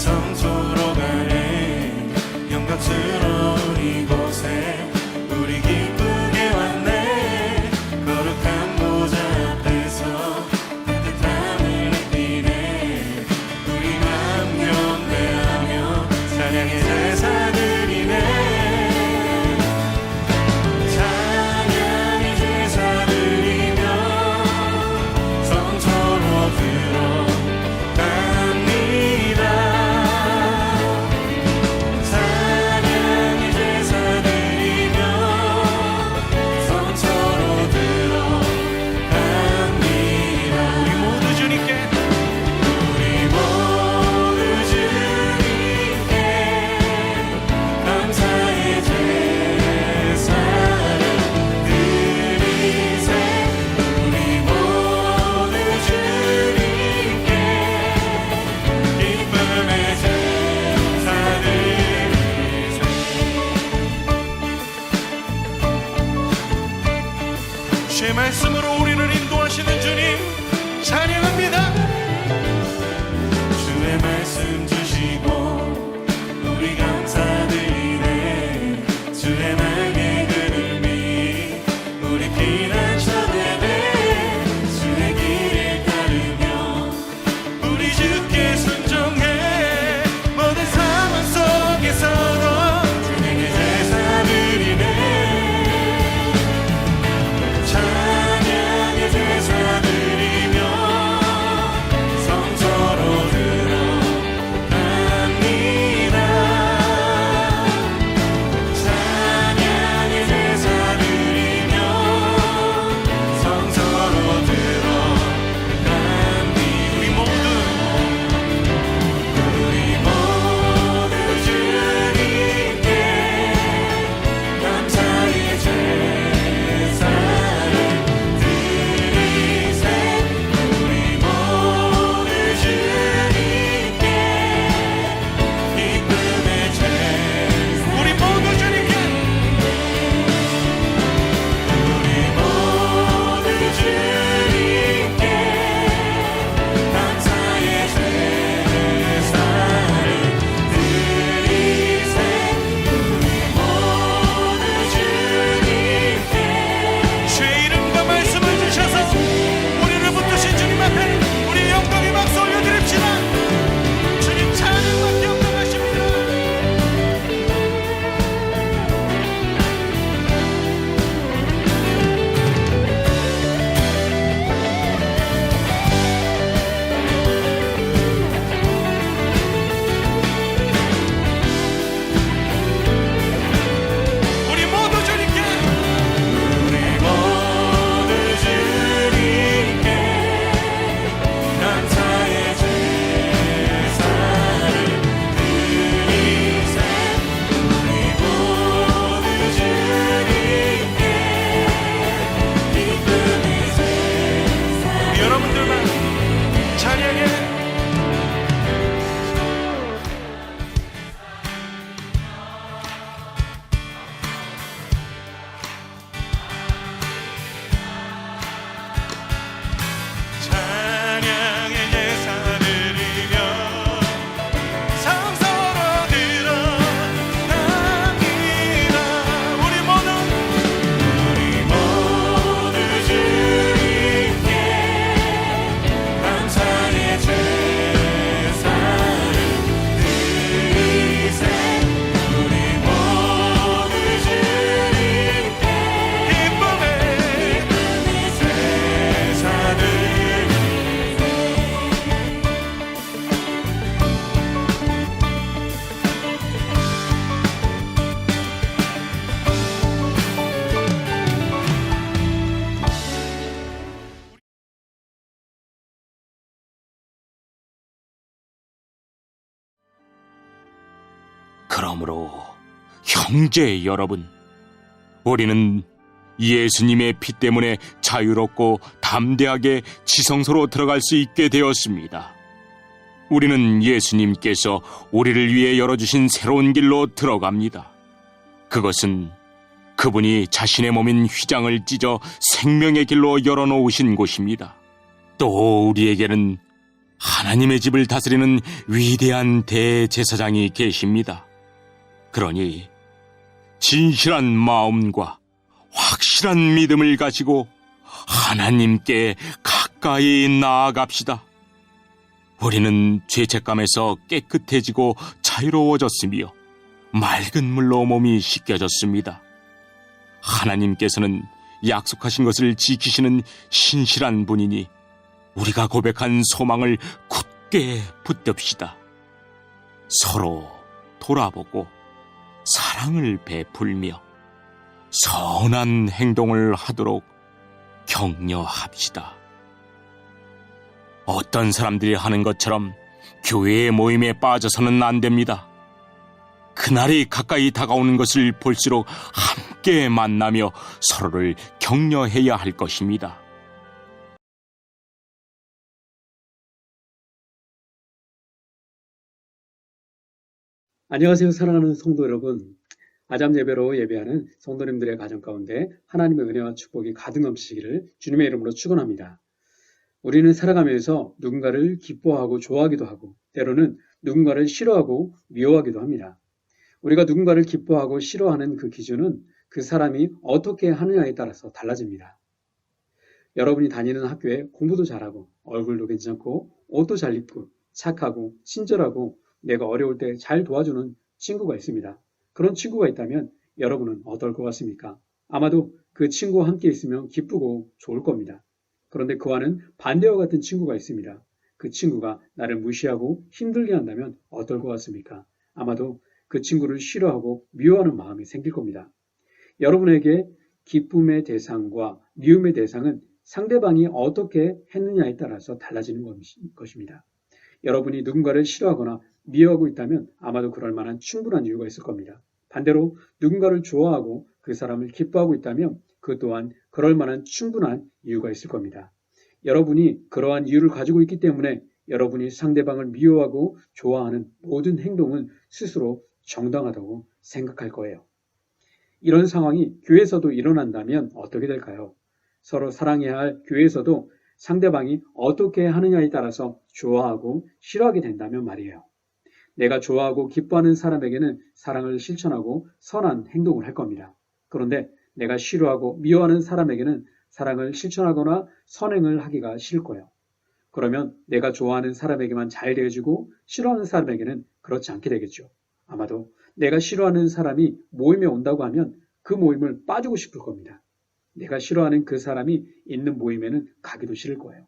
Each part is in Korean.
성소로 가네. 영광스러운 이곳에 우리 기쁘게 왔네. 거룩한 보좌 앞에서 따뜻함을 느끼네. 우리 마음 경배하며 찬양의 제사 드리네. 찬양의 제사 드리며 성소로 들어갑니다. 찬양의 제사 드리며 성소로 들어갑니다. 우리 모두 주님께, 우리 모두 주님께 감사의 제사를 드리세. 우리 모두 주님께 기쁨의 제사 드리세. 주의 말씀으로 우리를 인도하시는 주님 찬양합니다. 주의 말씀 주시고 우리 감사드리네. 주의 날개 그늘미 우리 피난처 되네. 주의 길을 따르며 우리 주께 순종해. 모든 상황 속에서도 주님의 제사 드리네. 찬양의 제사 드리며 성소로 들어갑니다. 찬양의 제사 드리며 성소로 들어갑니다. 우리 모두 주님께 감사의 제사를 드리세. 우리 모두 주님께 기쁨의 제사. 우리 모두 주님께, 우리 모두 주님께 감사의 제사를 드리세. 우리 모두 주님께 주의 이름과 말씀을 주셔서 우리를 붙드신 주님 앞에 우리 영광의 박수 올려드립시다. 주님 찬양받기 영광하십니다. 우리 모두 주님께, 우리 모두 주님께 감사의 제사를 드리세. 우리 모두 주님께 기쁨의 제사. 여러분들만 찬양해. 찬양의 제사 드리며 성소로 들어갑니다. 우리 모두 주님께 감사의 제사를 드리세. 우리 모두 주님께 기쁨의 제사 드리세. 그러므로 형제 여러분, 우리는 예수님의 피 때문에 자유롭고 담대하게 지성소로 들어갈 수 있게 되었습니다. 우리는 예수님께서 우리를 위해 열어주신 새로운 길로 들어갑니다. 그것은 그분이 자신의 몸인 휘장을 찢어 생명의 길로 열어놓으신 곳입니다. 또 우리에게는 하나님의 집을 다스리는 위대한 대제사장이 계십니다. 그러니 진실한 마음과 확실한 믿음을 가지고 하나님께 가까이 나아갑시다. 우리는 죄책감에서 깨끗해지고 자유로워졌으며 맑은 물로 몸이 씻겨졌습니다. 하나님께서는 약속하신 것을 지키시는 신실한 분이니 우리가 고백한 소망을 굳게 붙듭시다. 서로 돌아보고 사랑을 베풀며 선한 행동을 하도록 격려합시다. 어떤 사람들이 하는 것처럼 교회의 모임에 빠져서는 안 됩니다. 그날이 가까이 다가오는 것을 볼수록 함께 만나며 서로를 격려해야 할 것입니다. 안녕하세요. 사랑하는 성도 여러분. 아잠 예배로 예배하는 성도님들의 가정 가운데 하나님의 은혜와 축복이 가득 넘치기를 주님의 이름으로 축원합니다. 우리는 살아가면서 누군가를 기뻐하고 좋아하기도 하고 때로는 누군가를 싫어하고 미워하기도 합니다. 우리가 누군가를 기뻐하고 싫어하는 그 기준은 그 사람이 어떻게 하느냐에 따라서 달라집니다. 여러분이 다니는 학교에 공부도 잘하고 얼굴도 괜찮고 옷도 잘 입고 착하고 친절하고 내가 어려울 때 잘 도와주는 친구가 있습니다. 그런 친구가 있다면 여러분은 어떨 것 같습니까? 아마도 그 친구와 함께 있으면 기쁘고 좋을 겁니다. 그런데 그와는 반대와 같은 친구가 있습니다. 그 친구가 나를 무시하고 힘들게 한다면 어떨 것 같습니까? 아마도 그 친구를 싫어하고 미워하는 마음이 생길 겁니다. 여러분에게 기쁨의 대상과 미움의 대상은 상대방이 어떻게 했느냐에 따라서 달라지는 것입니다. 여러분이 누군가를 싫어하거나 미워하고 있다면 아마도 그럴 만한 충분한 이유가 있을 겁니다. 반대로 누군가를 좋아하고 그 사람을 기뻐하고 있다면 그 또한 그럴 만한 충분한 이유가 있을 겁니다. 여러분이 그러한 이유를 가지고 있기 때문에 여러분이 상대방을 미워하고 좋아하는 모든 행동은 스스로 정당하다고 생각할 거예요. 이런 상황이 교회에서도 일어난다면 어떻게 될까요? 서로 사랑해야 할 교회에서도 상대방이 어떻게 하느냐에 따라서 좋아하고 싫어하게 된다면 말이에요. 내가 좋아하고 기뻐하는 사람에게는 사랑을 실천하고 선한 행동을 할 겁니다. 그런데 내가 싫어하고 미워하는 사람에게는 사랑을 실천하거나 선행을 하기가 싫을 거예요. 그러면 내가 좋아하는 사람에게만 잘 대해주고 싫어하는 사람에게는 그렇지 않게 되겠죠. 아마도 내가 싫어하는 사람이 모임에 온다고 하면 그 모임을 빠지고 싶을 겁니다. 내가 싫어하는 그 사람이 있는 모임에는 가기도 싫을 거예요.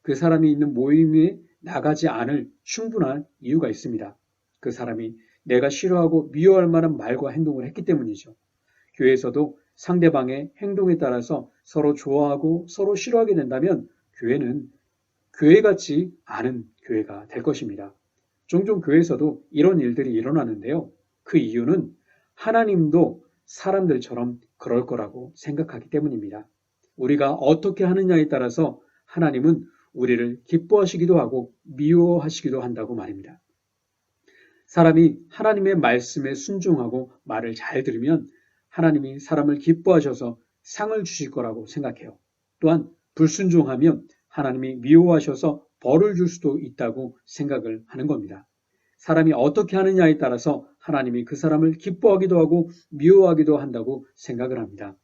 그 사람이 있는 모임에 나가지 않을 충분한 이유가 있습니다. 그 사람이 내가 싫어하고 미워할 만한 말과 행동을 했기 때문이죠. 교회에서도 상대방의 행동에 따라서 서로 좋아하고 서로 싫어하게 된다면 교회는 교회 같지 않은 교회가 될 것입니다. 종종 교회에서도 이런 일들이 일어나는데요. 그 이유는 하나님도 사람들처럼 그럴 거라고 생각하기 때문입니다. 우리가 어떻게 하느냐에 따라서 하나님은 우리를 기뻐하시기도 하고 미워하시기도 한다고 말입니다. 사람이 하나님의 말씀에 순종하고 말을 잘 들으면 하나님이 사람을 기뻐하셔서 상을 주실 거라고 생각해요. 또한 불순종하면 하나님이 미워하셔서 벌을 줄 수도 있다고 생각을 하는 겁니다. 사람이 어떻게 하느냐에 따라서 하나님이 그 사람을 기뻐하기도 하고 미워하기도 한다고 생각을 합니다.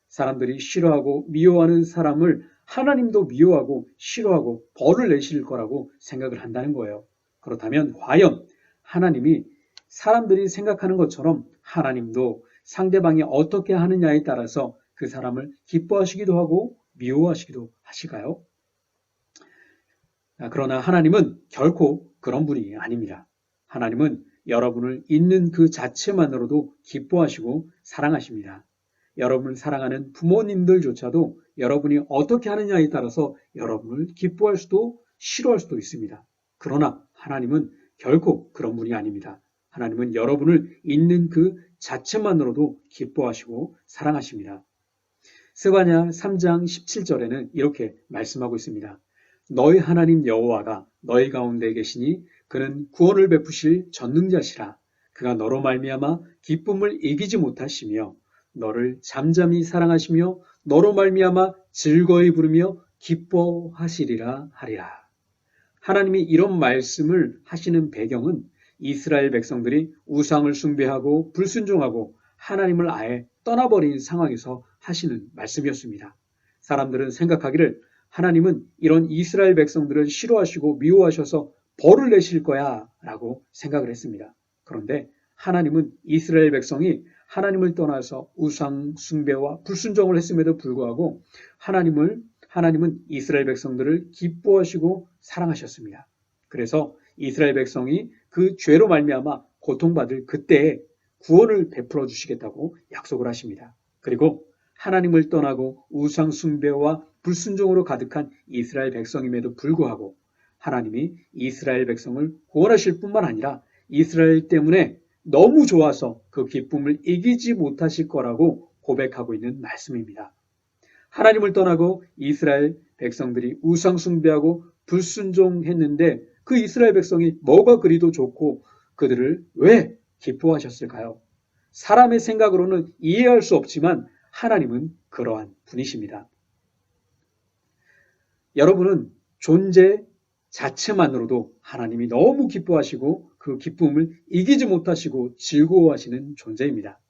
사람들이 싫어하고 미워하는 사람을 하나님도 미워하고 싫어하고 벌을 내실 거라고 생각을 한다는 거예요. 그렇다면 과연 하나님이 사람들이 생각하는 것처럼 하나님도 상대방이 어떻게 하느냐에 따라서 그 사람을 기뻐하시기도 하고 미워하시기도 하실까요? 그러나 하나님은 결코 그런 분이 아닙니다. 하나님은 여러분을 있는 그 자체만으로도 기뻐하시고 사랑하십니다. 여러분을 사랑하는 부모님들조차도 여러분이 어떻게 하느냐에 따라서 여러분을 기뻐할 수도 싫어할 수도 있습니다. 그러나 하나님은 결코 그런 분이 아닙니다. 하나님은 여러분을 있는 그 자체만으로도 기뻐하시고 사랑하십니다. 스바냐 3장 17절에는 이렇게 말씀하고 있습니다. 너희 하나님 여호와가 너희 가운데 계시니 그는 구원을 베푸실 전능자시라. 그가 너로 말미암아 기쁨을 이기지 못하시며 너를 잠잠히 사랑하시며 너로 말미암아 즐거이 부르며 기뻐하시리라 하리라. 하나님이 이런 말씀을 하시는 배경은 이스라엘 백성들이 우상을 숭배하고 불순종하고 하나님을 아예 떠나버린 상황에서 하시는 말씀이었습니다. 사람들은 생각하기를 하나님은 이런 이스라엘 백성들을 싫어하시고 미워하셔서 벌을 내실 거야 라고 생각을 했습니다. 그런데 하나님은 이스라엘 백성이 하나님을 떠나서 우상 숭배와 불순종을 했음에도 불구하고 하나님은 이스라엘 백성들을 기뻐하시고 사랑하셨습니다. 그래서 이스라엘 백성이 그 죄로 말미암아 고통받을 그때에 구원을 베풀어 주시겠다고 약속을 하십니다. 그리고 하나님을 떠나고 우상 숭배와 불순종으로 가득한 이스라엘 백성임에도 불구하고 하나님이 이스라엘 백성을 구원하실 뿐만 아니라 이스라엘 때문에 너무 좋아서 그 기쁨을 이기지 못하실 거라고 고백하고 있는 말씀입니다. 하나님을 떠나고 이스라엘 백성들이 우상 숭배하고 불순종했는데 그 이스라엘 백성이 뭐가 그리도 좋고 그들을 왜 기뻐하셨을까요? 사람의 생각으로는 이해할 수 없지만 하나님은 그러한 분이십니다. 여러분은 존재 자체만으로도 하나님이 너무 기뻐하시고 그 기쁨을 이기지 못하시고 즐거워하시는 존재입니다.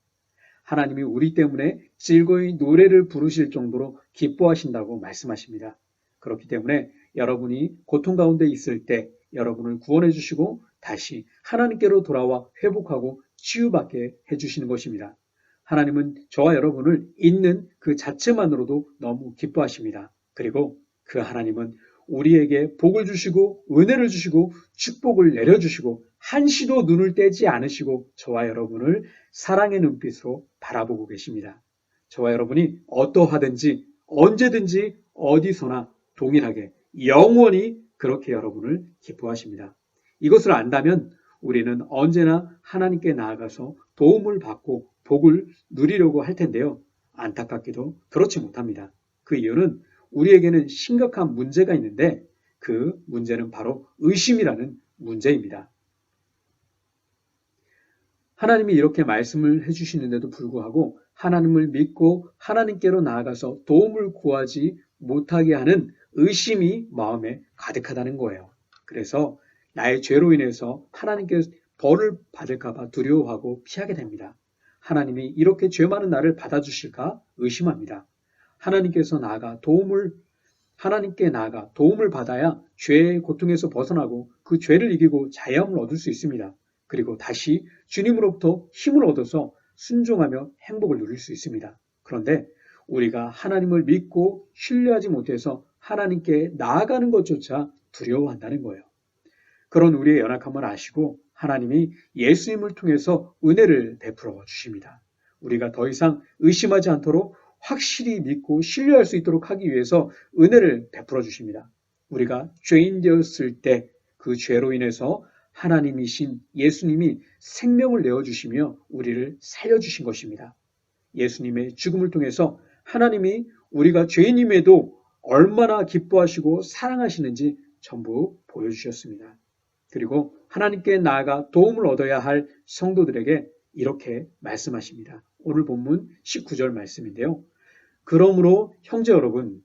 하나님이 우리 때문에 즐거이 노래를 부르실 정도로 기뻐하신다고 말씀하십니다. 그렇기 때문에 여러분이 고통 가운데 있을 때 여러분을 구원해 주시고 다시 하나님께로 돌아와 회복하고 치유받게 해주시는 것입니다. 하나님은 저와 여러분을 있는 그 자체만으로도 너무 기뻐하십니다. 그리고 그 하나님은 우리에게 복을 주시고 은혜를 주시고 축복을 내려주시고 한시도 눈을 떼지 않으시고 저와 여러분을 사랑의 눈빛으로 바라보고 계십니다. 저와 여러분이 어떠하든지 언제든지 어디서나 동일하게 영원히 그렇게 여러분을 기뻐하십니다. 이것을 안다면 우리는 언제나 하나님께 나아가서 도움을 받고 복을 누리려고 할 텐데요. 안타깝게도 그렇지 못합니다. 그 이유는 우리에게는 심각한 문제가 있는데 그 문제는 바로 의심이라는 문제입니다. 하나님이 이렇게 말씀을 해주시는데도 불구하고 하나님을 믿고 하나님께로 나아가서 도움을 구하지 못하게 하는 의심이 마음에 가득하다는 거예요. 그래서 나의 죄로 인해서 하나님께 벌을 받을까 봐 두려워하고 피하게 됩니다. 하나님이 이렇게 죄 많은 나를 받아주실까 의심합니다. 하나님께 나아가 도움을 받아야 죄의 고통에서 벗어나고 그 죄를 이기고 자유함을 얻을 수 있습니다. 그리고 다시 주님으로부터 힘을 얻어서 순종하며 행복을 누릴 수 있습니다. 그런데 우리가 하나님을 믿고 신뢰하지 못해서 하나님께 나아가는 것조차 두려워한다는 거예요. 그런 우리의 연약함을 아시고 하나님이 예수님을 통해서 은혜를 베풀어 주십니다. 우리가 더 이상 의심하지 않도록 확실히 믿고 신뢰할 수 있도록 하기 위해서 은혜를 베풀어 주십니다. 우리가 죄인 되었을 때 그 죄로 인해서 하나님이신 예수님이 생명을 내어주시며 우리를 살려주신 것입니다. 예수님의 죽음을 통해서 하나님이 우리가 죄인임에도 얼마나 기뻐하시고 사랑하시는지 전부 보여주셨습니다. 그리고 하나님께 나아가 도움을 얻어야 할 성도들에게 이렇게 말씀하십니다. 오늘 본문 19절 말씀인데요. 그러므로 형제 여러분,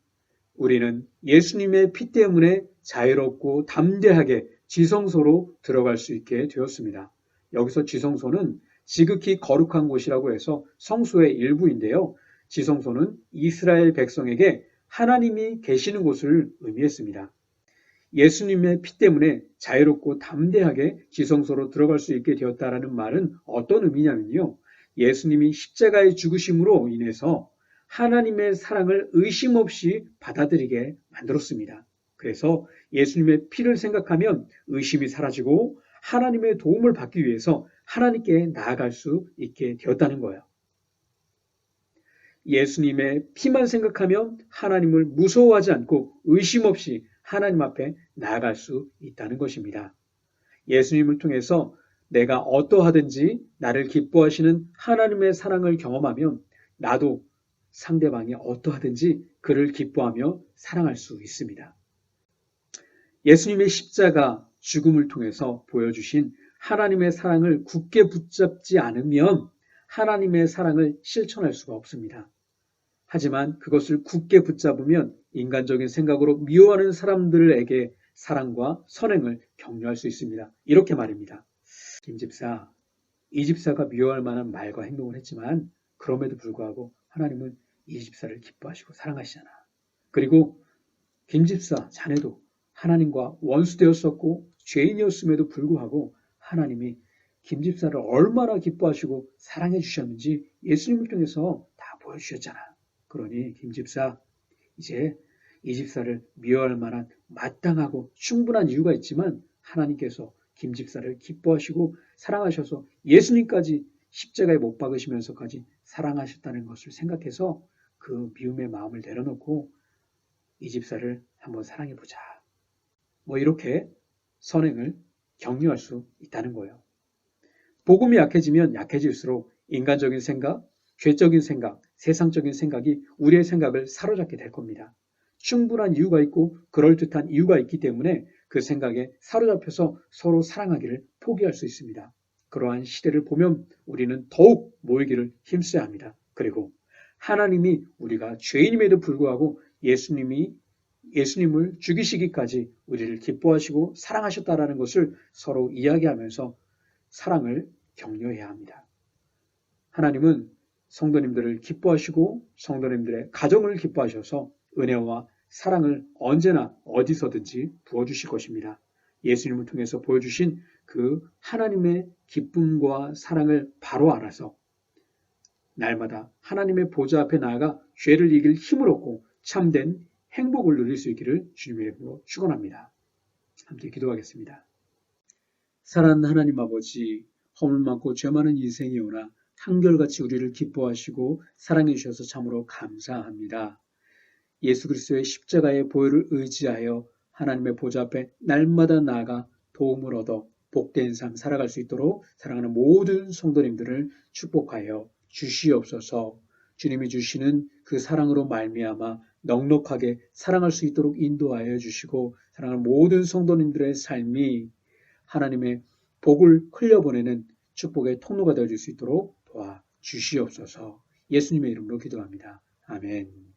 우리는 예수님의 피 때문에 자유롭고 담대하게 지성소로 들어갈 수 있게 되었습니다. 여기서 지성소는 지극히 거룩한 곳이라고 해서 성소의 일부인데요. 지성소는 이스라엘 백성에게 하나님이 계시는 곳을 의미했습니다. 예수님의 피 때문에 자유롭고 담대하게 지성소로 들어갈 수 있게 되었다라는 말은 어떤 의미냐면요. 예수님이 십자가의 죽으심으로 인해서 하나님의 사랑을 의심 없이 받아들이게 만들었습니다. 그래서 예수님의 피를 생각하면 의심이 사라지고 하나님의 도움을 받기 위해서 하나님께 나아갈 수 있게 되었다는 거예요. 예수님의 피만 생각하면 하나님을 무서워하지 않고 의심 없이 하나님 앞에 나아갈 수 있다는 것입니다. 예수님을 통해서 내가 어떠하든지 나를 기뻐하시는 하나님의 사랑을 경험하면 나도 상대방이 어떠하든지 그를 기뻐하며 사랑할 수 있습니다. 예수님의 십자가 죽음을 통해서 보여주신 하나님의 사랑을 굳게 붙잡지 않으면 하나님의 사랑을 실천할 수가 없습니다. 하지만 그것을 굳게 붙잡으면 인간적인 생각으로 미워하는 사람들에게 사랑과 선행을 격려할 수 있습니다. 이렇게 말입니다. 김 집사, 이 집사가 미워할 만한 말과 행동을 했지만 그럼에도 불구하고 하나님은 이 집사를 기뻐하시고 사랑하시잖아. 그리고 김 집사, 자네도 하나님과 원수되었었고 죄인이었음에도 불구하고 하나님이 김 집사를 얼마나 기뻐하시고 사랑해 주셨는지 예수님을 통해서 다 보여주셨잖아. 그러니 김 집사, 이제 이 집사를 미워할 만한 마땅하고 충분한 이유가 있지만 하나님께서 김 집사를 기뻐하시고 사랑하셔서 예수님까지 십자가에 못 박으시면서까지 사랑하셨다는 것을 생각해서 그 미움의 마음을 내려놓고 이 집사를 한번 사랑해보자. 이렇게 선행을 격려할 수 있다는 거예요. 복음이 약해지면 약해질수록 인간적인 생각, 죄적인 생각, 세상적인 생각이 우리의 생각을 사로잡게 될 겁니다. 충분한 이유가 있고 그럴듯한 이유가 있기 때문에 그 생각에 사로잡혀서 서로 사랑하기를 포기할 수 있습니다. 그러한 시대를 보면 우리는 더욱 모이기를 힘써야 합니다. 그리고 하나님이 우리가 죄인임에도 불구하고 예수님을 죽이시기까지 우리를 기뻐하시고 사랑하셨다라는 것을 서로 이야기하면서 사랑을 격려해야 합니다. 하나님은 성도님들을 기뻐하시고 성도님들의 가정을 기뻐하셔서 은혜와 사랑을 언제나 어디서든지 부어주실 것입니다. 예수님을 통해서 보여주신 그 하나님의 기쁨과 사랑을 바로 알아서 날마다 하나님의 보좌 앞에 나아가 죄를 이길 힘을 얻고 참된 행복을 누릴 수 있기를 주님의 이름으로 축원합니다. 함께 기도하겠습니다. 사랑하는 하나님 아버지, 허물 많고 죄 많은 인생이 오나 한결같이 우리를 기뻐하시고 사랑해 주셔서 참으로 감사합니다. 예수 그리스도의 십자가의 보혈을 의지하여 하나님의 보좌 앞에 날마다 나아가 도움을 얻어 복된 삶 살아갈 수 있도록 사랑하는 모든 성도님들을 축복하여 주시옵소서. 주님이 주시는 그 사랑으로 말미암아 넉넉하게 사랑할 수 있도록 인도하여 주시고 사랑하는 모든 성도님들의 삶이 하나님의 복을 흘려보내는 축복의 통로가 되어줄 수 있도록 도와주시옵소서. 예수님의 이름으로 기도합니다. 아멘.